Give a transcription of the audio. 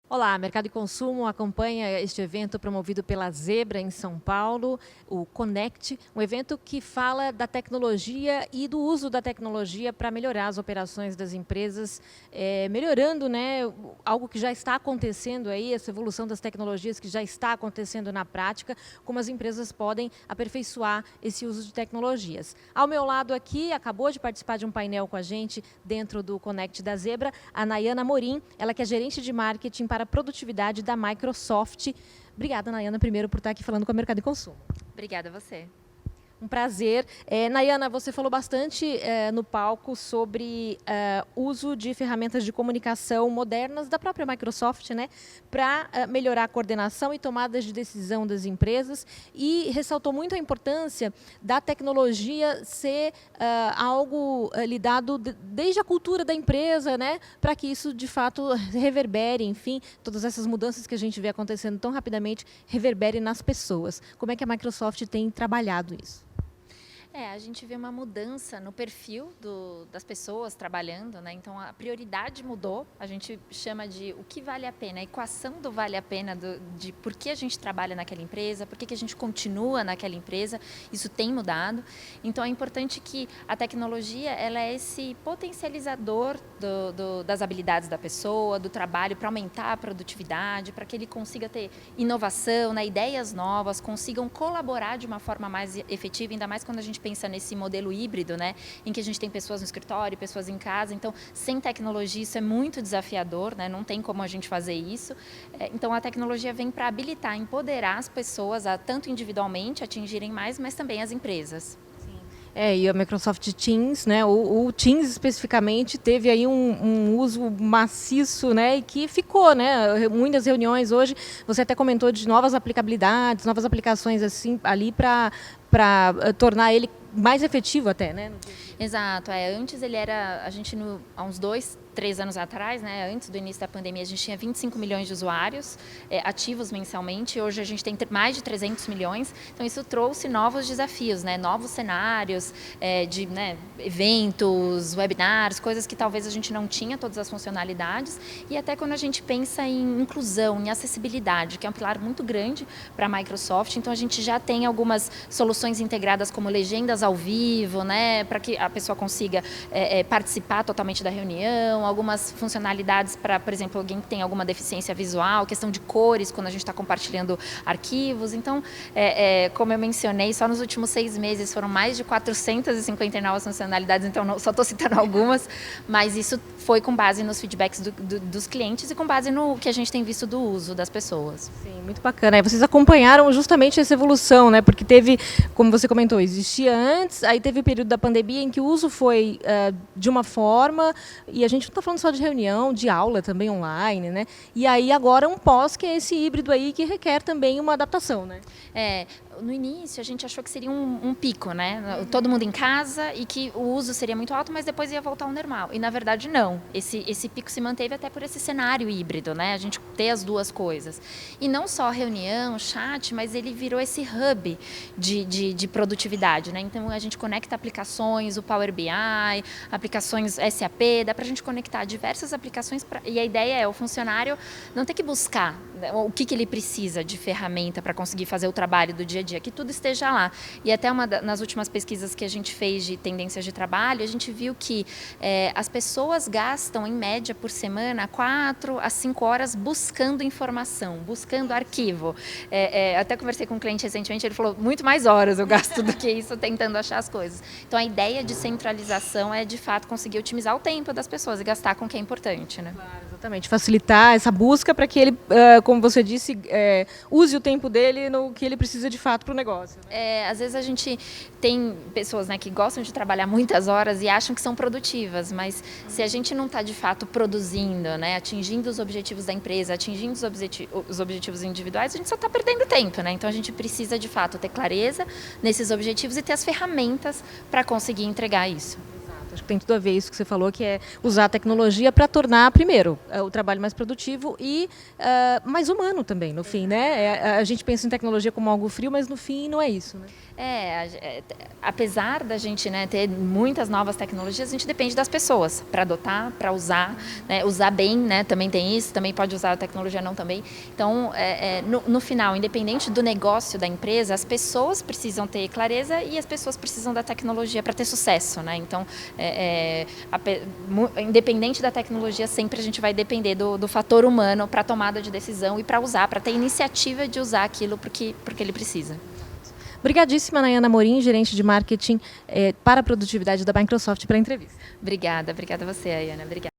Olá, Mercado e Consumo acompanha este evento promovido pela Zebra em São Paulo, o Connect, um evento que fala da tecnologia e do uso da tecnologia para melhorar as operações das empresas, melhorando, né, algo que já está acontecendo aí, essa evolução das tecnologias que já está acontecendo na prática, como as empresas podem aperfeiçoar esse uso de tecnologias. Ao meu lado aqui, acabou de participar de um painel com a gente dentro do Connect da Zebra, a Nayana Morim, ela que é gerente de marketing para a produtividade da Microsoft. Obrigada, Nayana, primeiro por estar aqui falando com a Mercado e Consumo. Obrigada a você. Um prazer. Nayana, você falou bastante no palco sobre uso de ferramentas de comunicação modernas da própria Microsoft, né, para melhorar a coordenação e tomadas de decisão das empresas, e ressaltou muito a importância da tecnologia ser algo lidado desde a cultura da empresa, né, para que isso de fato reverbere, enfim, todas essas mudanças que a gente vê acontecendo tão rapidamente reverbere nas pessoas. Como é que a Microsoft tem trabalhado isso? A gente vê uma mudança no perfil das pessoas trabalhando, né? Então a prioridade mudou, a gente chama de o que vale a pena, a equação do vale a pena, de por que a gente trabalha naquela empresa, por que a gente continua naquela empresa, isso tem mudado. Então é importante que a tecnologia ela é esse potencializador das habilidades da pessoa, do trabalho, para aumentar a produtividade, para que ele consiga ter inovação, né, ideias novas, consigam colaborar de uma forma mais efetiva, ainda mais quando a gente pensa nesse modelo híbrido, né, em que a gente tem pessoas no escritório, pessoas em casa. Então, sem tecnologia isso é muito desafiador, né, não tem como a gente fazer isso. Então, a tecnologia vem para habilitar, empoderar as pessoas a tanto individualmente atingirem mais, mas também as empresas. E a Microsoft Teams, né, o Teams especificamente, teve aí um uso maciço, né, e que ficou, né, muitas reuniões hoje, você até comentou de novas aplicabilidades, novas aplicações assim, ali para tornar ele mais efetivo até, né? Exato, antes ele era, há uns 3 anos atrás, né, antes do início da pandemia, a gente tinha 25 milhões de usuários ativos mensalmente, hoje a gente tem mais de 300 milhões, então isso trouxe novos desafios, né, novos cenários de eventos, webinars, coisas que talvez a gente não tinha todas as funcionalidades, e até quando a gente pensa em inclusão, em acessibilidade, que é um pilar muito grande para a Microsoft, então a gente já tem algumas soluções integradas como legendas ao vivo, né, para que a pessoa consiga participar totalmente da reunião, algumas funcionalidades para, por exemplo, alguém que tem alguma deficiência visual, questão de cores quando a gente está compartilhando arquivos. Então, como eu mencionei, só nos últimos 6 meses foram mais de 450 novas funcionalidades, então só estou citando algumas, mas isso foi com base nos feedbacks dos clientes e com base no que a gente tem visto do uso das pessoas. Sim, muito bacana. E vocês acompanharam justamente essa evolução, né? Porque teve, como você comentou, existia antes, aí teve o período da pandemia em que o uso foi de uma forma, e a gente não está falando só de reunião, de aula também online, né? E aí agora um pós, que é esse híbrido aí, que requer também uma adaptação, né? No início a gente achou que seria um pico, né? Todo mundo em casa e que o uso seria muito alto, mas depois ia voltar ao normal. E na verdade não. Esse pico se manteve até por esse cenário híbrido, né? A gente ter as duas coisas. E não só reunião, chat, mas ele virou esse hub de produtividade, né? Então a gente conecta aplicações, o Power BI, aplicações SAP, dá para a gente conectar diversas aplicações e a ideia é o funcionário não ter que buscar, né, o que ele precisa de ferramenta para conseguir fazer o trabalho do dia a dia, que tudo esteja lá. E até nas últimas pesquisas que a gente fez de tendências de trabalho, a gente viu que as pessoas gastam, em média, por semana, 4 a 5 horas buscando informação, buscando arquivo. Até conversei com um cliente recentemente, ele falou, muito mais horas eu gasto do que isso tentando achar as coisas. Então, a ideia de centralização é, de fato, conseguir otimizar o tempo das pessoas e gastar com o que é importante, né? Claro, exatamente. Facilitar essa busca para que ele, como você disse, use o tempo dele no que ele precisa de fato para o negócio. Né? Às vezes a gente tem pessoas, né, que gostam de trabalhar muitas horas e acham que são produtivas, mas se a gente não está de fato produzindo, né, atingindo os objetivos da empresa, atingindo os objetivos individuais, a gente só está perdendo tempo, né? Então a gente precisa de fato ter clareza nesses objetivos e ter as ferramentas para conseguir entregar isso. Acho que tem tudo a ver isso que você falou, que é usar a tecnologia para tornar, primeiro, o trabalho mais produtivo e mais humano também, no fim, né? A gente pensa em tecnologia como algo frio, mas no fim não é isso, né? Apesar da gente, né, ter muitas novas tecnologias, a gente depende das pessoas para adotar, para usar, né, usar bem, né, também tem isso, também pode usar a tecnologia não também. Então, no final, independente do negócio da empresa, as pessoas precisam ter clareza e as pessoas precisam da tecnologia para ter sucesso, né? Então, independente da tecnologia, sempre a gente vai depender do fator humano para a tomada de decisão e para usar, para ter iniciativa de usar aquilo porque ele precisa. Obrigadíssima, Nayana Amorim, gerente de marketing para a produtividade da Microsoft, pela entrevista. Obrigada a você, Ayana. Obrigada.